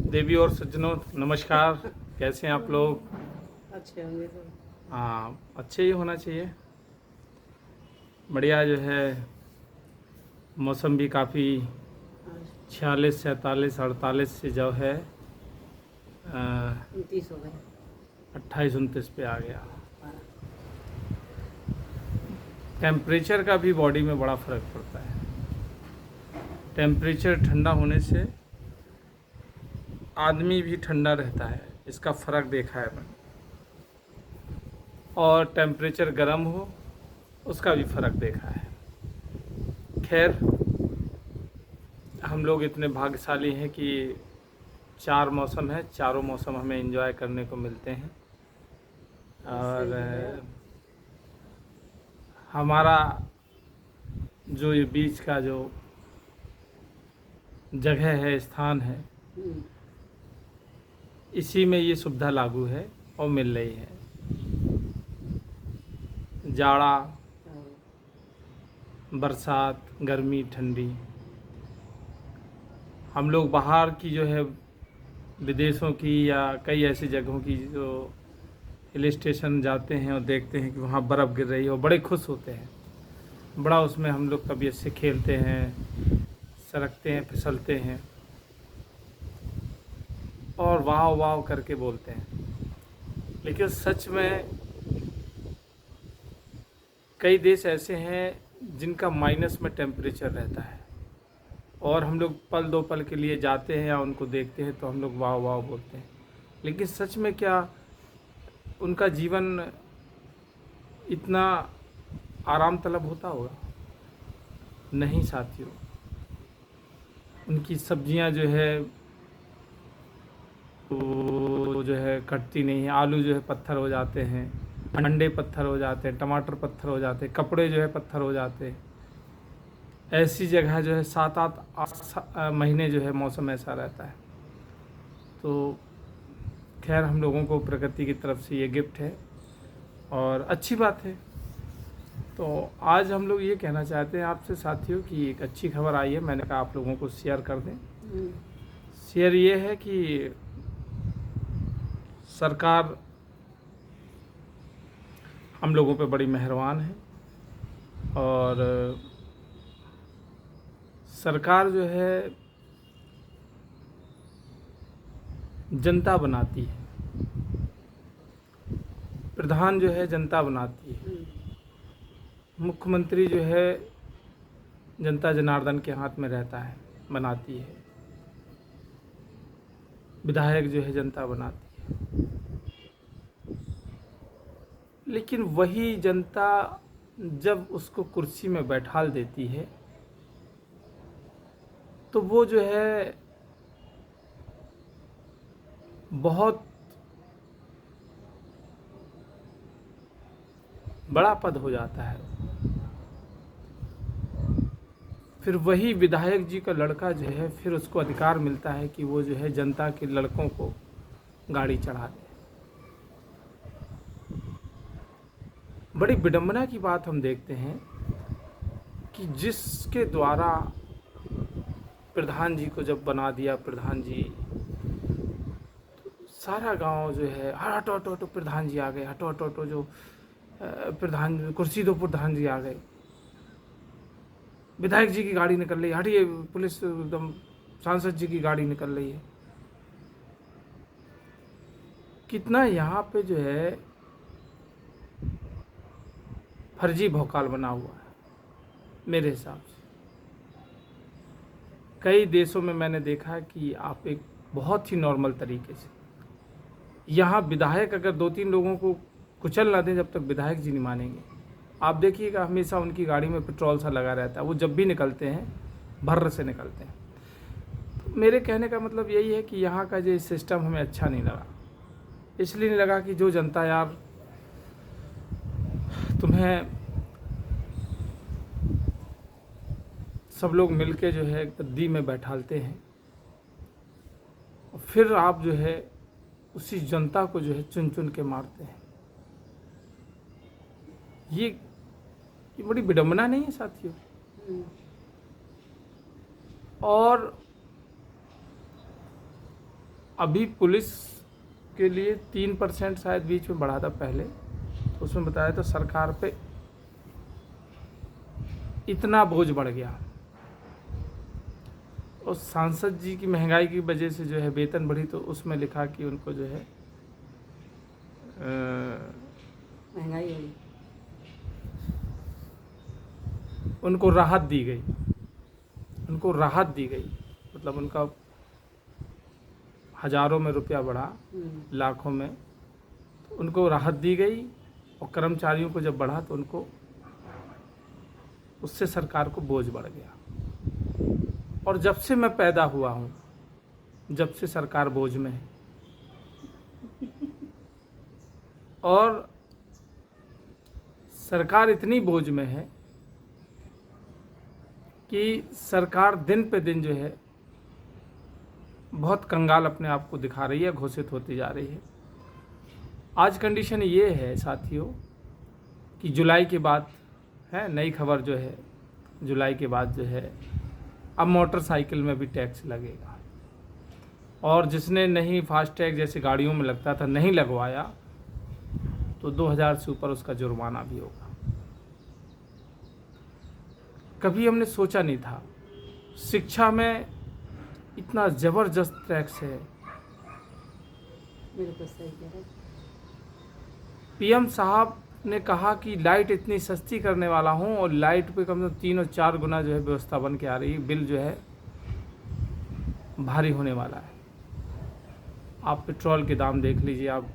देवी और सज्जनों नमस्कार। कैसे हैं आप लोग? अच्छे होंगे तो। हाँ, अच्छे ही होना चाहिए। बढ़िया जो है, मौसम भी काफ़ी आज 46 47 48 से जो है 29 हो गए। 28 29 पे आ गया। 12। टेम्परेचर का भी बॉडी में बड़ा फ़र्क पड़ता है। टेम्परेचर ठंडा होने से आदमी भी ठंडा रहता है, इसका फ़र्क देखा है मैंने। और टेम्परेचर गर्म हो, उसका भी फ़र्क देखा है। खैर, हम लोग इतने भाग्यशाली हैं कि 4 मौसम है, चारों मौसम हमें एंजॉय करने को मिलते हैं। और सही है। हमारा जो ये बीच का जो जगह है, स्थान है, हम्म, इसी में ये सुविधा लागू है और मिल रही है। जाड़ा, और बरसात, गर्मी, ठंडी, हम लोग बाहर की जो है विदेशों की या कई ऐसी जगहों की जो हिल स्टेशन जाते हैं और देखते हैं कि वहाँ बर्फ़ गिर रही है और बड़े खुश होते हैं। बड़ा उसमें हम लोग तबीयत से खेलते हैं, सरकते हैं, फिसलते हैं और वाह वाह करके बोलते हैं। लेकिन सच में कई देश ऐसे हैं जिनका माइनस में टेम्परेचर रहता है और हम लोग पल दो पल के लिए जाते हैं या उनको देखते हैं तो हम लोग वाह वाह बोलते हैं। लेकिन सच में क्या उनका जीवन इतना आराम तलब होता होगा? नहीं साथियों। उनकी सब्जियां जो है वो जो है कटती नहीं है, आलू जो है पत्थर हो जाते हैं, अंडे पत्थर हो जाते हैं, टमाटर पत्थर हो जाते हैं, कपड़े जो है पत्थर हो जाते हैं। ऐसी जगह जो है 7 8 महीने जो है मौसम ऐसा रहता है। तो खैर, हम लोगों को प्रकृति की तरफ से ये गिफ्ट है और अच्छी बात है। तो आज हम लोग ये कहना चाहते हैं आपसे साथियों कि एक अच्छी खबर आई है, मैंने कहा आप लोगों को शेयर कर दें। शेयर ये है कि सरकार हम लोगों पे बड़ी मेहरबान है और सरकार जो है जनता बनाती है, प्रधान जो है जनता बनाती है, मुख्यमंत्री जो है जनता जनार्दन के हाथ में रहता है, बनाती है, विधायक जो है जनता बनाती है। लेकिन वही जनता जब उसको कुर्सी में बैठाल देती है तो वो जो है बहुत बड़ा पद हो जाता है। फिर वही विधायक जी का लड़का जो है, फिर उसको अधिकार मिलता है कि वो जो है जनता के लड़कों को गाड़ी चढ़ा दे। बड़ी विडंबना की बात हम देखते हैं कि जिसके द्वारा प्रधान जी को जब बना दिया प्रधान जी, सारा गांव जो है हटो हटो हटो प्रधान जी आ गए, हटो हटो हटो, जो प्रधान कुर्सी दो, प्रधान जी आ गए, विधायक जी की गाड़ी निकल रही है, हटिए, पुलिस एकदम, सांसद जी की गाड़ी निकल रही है। कितना यहाँ पे जो है फर्जी भौकाल बना हुआ है मेरे हिसाब से। कई देशों में मैंने देखा कि आप एक बहुत ही नॉर्मल तरीके से, यहाँ विधायक अगर 2 3 लोगों को कुचल ना दें जब तक विधायक जी नहीं मानेंगे। आप देखिएगा हमेशा उनकी गाड़ी में पेट्रोल सा लगा रहता है, वो जब भी निकलते हैं भर्र से निकलते हैं। तो मेरे कहने का मतलब यही है कि यहाँ का जो सिस्टम हमें अच्छा नहीं लगा। इसलिए नहीं लगा कि जो जनता यार तुम्हें सब लोग मिलके जो है गद्दी में बैठालते हैं और फिर आप जो है उसी जनता को जो है चुन चुन के मारते हैं। ये बड़ी विडंबना नहीं है साथियों? और अभी पुलिस के लिए 3% शायद बीच में बढ़ा था पहले, तो उसमें बताया तो सरकार पे इतना बोझ बढ़ गया। और सांसद जी की महंगाई की वजह से जो है वेतन बढ़ी, तो उसमें लिखा कि उनको जो है महंगाई होगी। उनको राहत दी गई, उनको राहत दी गई, मतलब उनका हजारों में रुपया बढ़ा, लाखों में, तो उनको राहत दी गई। और कर्मचारियों को जब बढ़ा तो उनको उससे सरकार को बोझ बढ़ गया। और जब से मैं पैदा हुआ हूँ, जब से सरकार बोझ में है। और सरकार इतनी बोझ में है कि सरकार दिन पे दिन जो है बहुत कंगाल अपने आप को दिखा रही है, घोषित होती जा रही है। आज कंडीशन ये है साथियों कि जुलाई के बाद है नई खबर जो है, जुलाई के बाद जो है अब मोटरसाइकिल में भी टैक्स लगेगा। और जिसने नहीं फास्टैग जैसे गाड़ियों में लगता था नहीं लगवाया, तो 2000 से ऊपर उसका जुर्माना भी होगा। कभी हमने सोचा नहीं था शिक्षा में इतना ज़बरदस्त टैक्स है। बिल्कुल सही कह रहे हैं। पीएम साहब ने कहा कि लाइट इतनी सस्ती करने वाला हूँ, और लाइट पे कम से कम 3 और 4 गुना जो है व्यवस्था बन के आ रही है। बिल जो है भारी होने वाला है। आप पेट्रोल के दाम देख लीजिए, आप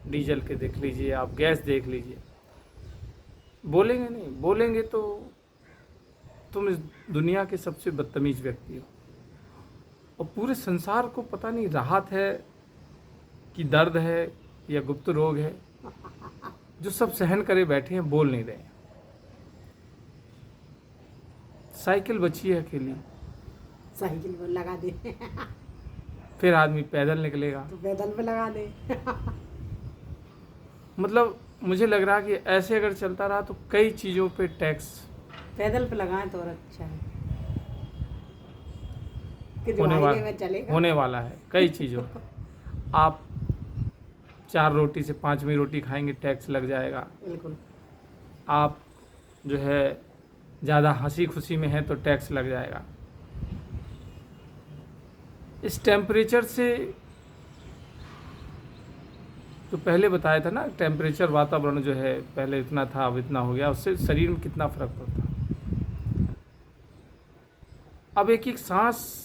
डीजल के देख लीजिए, आप गैस देख लीजिए। बोलेंगे नहीं, बोलेंगे तो तुम इस दुनिया के सबसे बदतमीज व्यक्ति हो। और पूरे संसार को पता नहीं राहत है कि दर्द है या गुप्त रोग है, जो सब सहन करे बैठे हैं, बोल नहीं रहे हैं। साइकिल बची है अकेली, साइकिल पर लगा दे फिर आदमी पैदल निकलेगा। तो पैदल पे लगा दे मतलब मुझे लग रहा है कि ऐसे अगर चलता रहा तो कई चीज़ों पे टैक्स पैदल पे लगाएं तो और अच्छा है कि जो होने हाईवे वाला में चलेगा। होने वाला है कई चीज़ों पे। आप 4 रोटी से 5वीं रोटी खाएंगे, टैक्स लग जाएगा। बिल्कुल। आप जो है ज़्यादा हंसी खुशी में हैं तो टैक्स लग जाएगा। इस टेम्परेचर से तो पहले बताया था ना, टेम्परेचर वातावरण जो है पहले इतना था अब इतना हो गया, उससे शरीर में कितना फर्क पड़ता। अब एक एक सांस,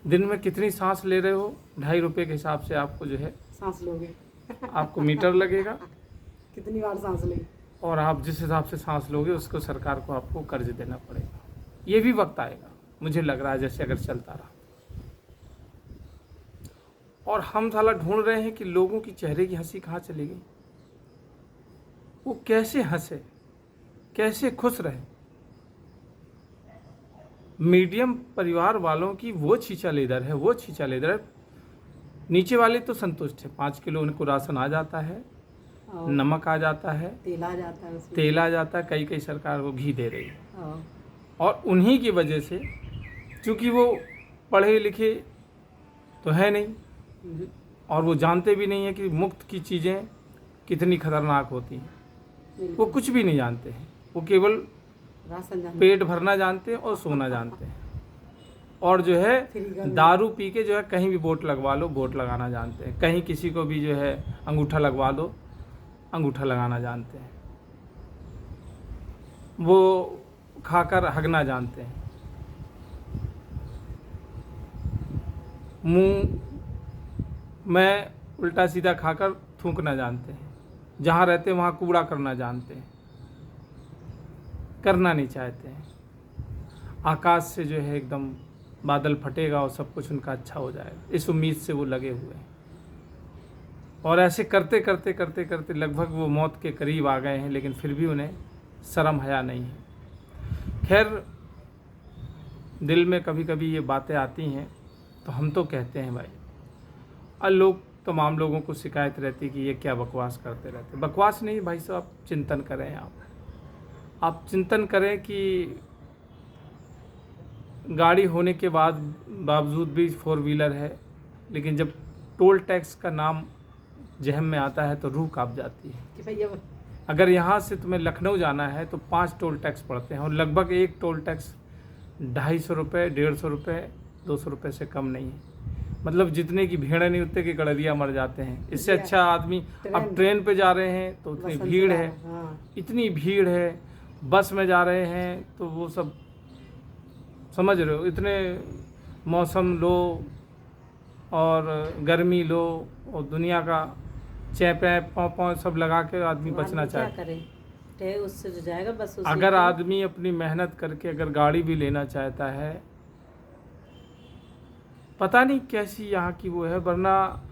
दिन में कितनी सांस ले रहे हो, 2.5 रुपये के हिसाब से आपको जो है सांस लोगे आपको मीटर लगेगा। कितनी बार सांस ले। और आप जिस हिसाब से सांस लोगे उसको सरकार को आपको कर्ज देना पड़ेगा। ये भी वक्त आएगा, मुझे लग रहा है, जैसे अगर चलता रहा। और हम साला ढूंढ रहे हैं कि लोगों की चेहरे की हंसी कहाँ चली गई, वो कैसे हंसे, कैसे खुश रहे। मीडियम परिवार वालों की वो छींचा लेदर है, वो छींचा लेदर है। नीचे वाले तो संतुष्ट है, 5 किलो उनको राशन आ जाता है, और नमक आ जाता है, तेल आ जाता है उसमें। तेल आ जाता है, कई सरकार को घी दे रही है। और और उन्हीं की वजह से, चूँकि वो पढ़े लिखे तो है नहीं, और वो जानते भी नहीं है कि मुफ्त की चीज़ें कितनी खतरनाक होती हैं। वो कुछ भी नहीं जानते हैं, वो केवल राशन जाने पेट भरना जानते हैं और सोना जानते हैं। और जो है दारू पी के जो है कहीं भी वोट लगवा लो, वोट लगाना जानते हैं। कहीं किसी को भी जो है अंगूठा लगवा दो, अंगूठा लगाना जानते हैं। वो खाकर हगना जानते हैं, मुंह में उल्टा सीधा खाकर थूकना जानते हैं। जहाँ रहते हैं वहाँ कूड़ा करना जानते हैं, करना नहीं चाहते हैं। आकाश से जो है एकदम बादल फटेगा और सब कुछ उनका अच्छा हो जाएगा, इस उम्मीद से वो लगे हुए हैं। और ऐसे करते करते करते करते लगभग वो मौत के करीब आ गए हैं, लेकिन फिर भी उन्हें शर्म हया नहीं है। खैर, दिल में कभी कभी ये बातें आती हैं तो हम तो कहते हैं भाई, और लोग, तमाम लोगों को शिकायत रहती कि ये क्या बकवास करते रहते। बकवास नहीं भाई साहब, चिंतन करें। आप चिंतन करें कि गाड़ी होने के बावजूद भी 4 व्हीलर है, लेकिन जब टोल टैक्स का नाम जहन में आता है तो रूह कांप जाती है। कि भैया अगर यहाँ से तुम्हें लखनऊ जाना है तो 5 टोल टैक्स पड़ते हैं और लगभग एक टोल टैक्स 250 रुपये, 150 रुपये, 200 रुपये से कम नहीं है। मतलब जितने की भीड़ नहीं उतने की गड़रिया मर जाते हैं। इससे अच्छा आदमी अब ट्रेन पे जा रहे हैं तो उतनी भीड़ है, इतनी भीड़ है। बस में जा रहे हैं तो वो सब समझ रहे हो, इतने मौसम लो और गर्मी लो और दुनिया का चैपे पाँव सब लगा के आदमी बचना चाहता है। उससे जो जाएगा बस अगर आदमी अपनी मेहनत करके अगर गाड़ी भी लेना चाहता है, पता नहीं कैसी यहाँ की वो है, वरना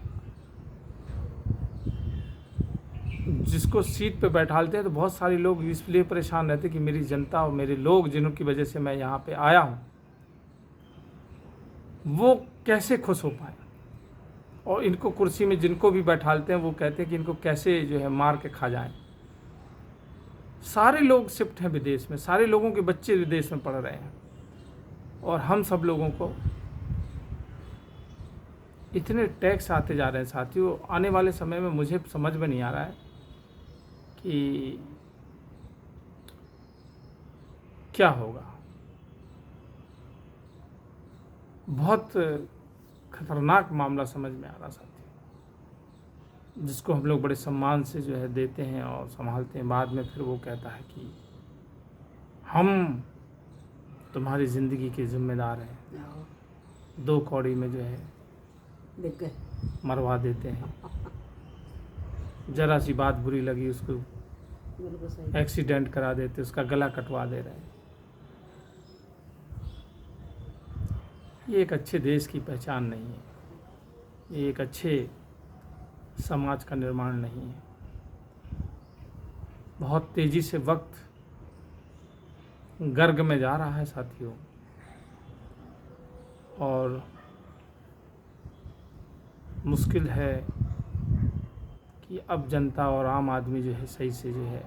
जिसको सीट पे बैठालते हैं तो बहुत सारे लोग इसलिए परेशान रहते कि मेरी जनता और मेरे लोग जिनकी वजह से मैं यहाँ पे आया हूँ वो कैसे खुश हो पाए। और इनको कुर्सी में जिनको भी बैठालते हैं वो कहते हैं कि इनको कैसे जो है मार के खा जाएं। सारे लोग शिफ्ट हैं विदेश में, सारे लोगों के बच्चे विदेश में पढ़ रहे हैं और हम सब लोगों को इतने टैक्स आते जा रहे हैं साथियों। आने वाले समय में मुझे समझ में नहीं आ रहा है कि क्या होगा। बहुत खतरनाक मामला समझ में आ रहा साथियों, जिसको हम लोग बड़े सम्मान से जो है देते हैं और संभालते हैं। बाद में फिर वो कहता है कि हम तुम्हारी ज़िंदगी के जिम्मेदार हैं। 2 कौड़ी में जो है देख गए मरवा देते हैं। ज़रा सी बात बुरी लगी उसको बिल्कुल सही। एक्सीडेंट करा देते, उसका गला कटवा दे रहे हैं। ये एक अच्छे देश की पहचान नहीं है, ये एक अच्छे समाज का निर्माण नहीं है। बहुत तेज़ी से वक्त गर्ग में जा रहा है साथियों और मुश्किल है कि अब जनता और आम आदमी जो है सही से जो है,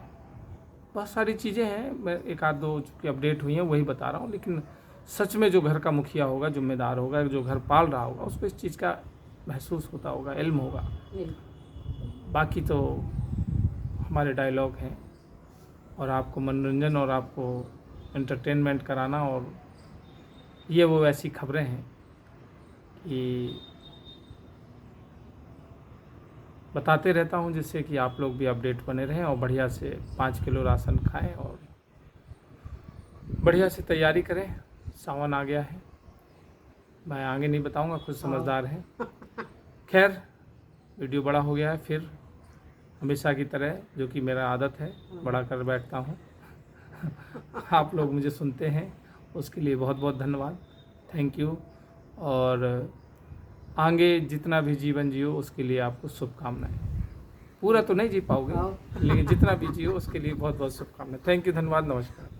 बहुत सारी चीज़ें हैं, मैं 1-2 चूँकि अपडेट हुई हैं वही बता रहा हूँ। लेकिन सच में जो घर का मुखिया होगा, जिम्मेदार होगा, जो घर पाल रहा होगा, उसको इस चीज़ का महसूस होता होगा, इल्म होगा। बाकी तो हमारे डायलॉग हैं और आपको मनोरंजन और आपको एंटरटेनमेंट कराना, और ये वो ऐसी खबरें हैं कि बताते रहता हूँ जिससे कि आप लोग भी अपडेट बने रहें और बढ़िया से 5 किलो राशन खाएं और बढ़िया से तैयारी करें। सावन आ गया है, मैं आगे नहीं बताऊंगा, खुद समझदार हैं। खैर वीडियो बड़ा हो गया है, फिर हमेशा की तरह जो कि मेरा आदत है बड़ा कर बैठता हूँ। आप लोग मुझे सुनते हैं उसके लिए बहुत बहुत धन्यवाद, थैंक यू। और आगे जितना भी जीवन जियो उसके लिए आपको शुभकामनाएं। पूरा तो नहीं जी पाओगे लेकिन जितना भी जियो उसके लिए बहुत बहुत शुभकामनाएं। थैंक यू, धन्यवाद, नमस्कार।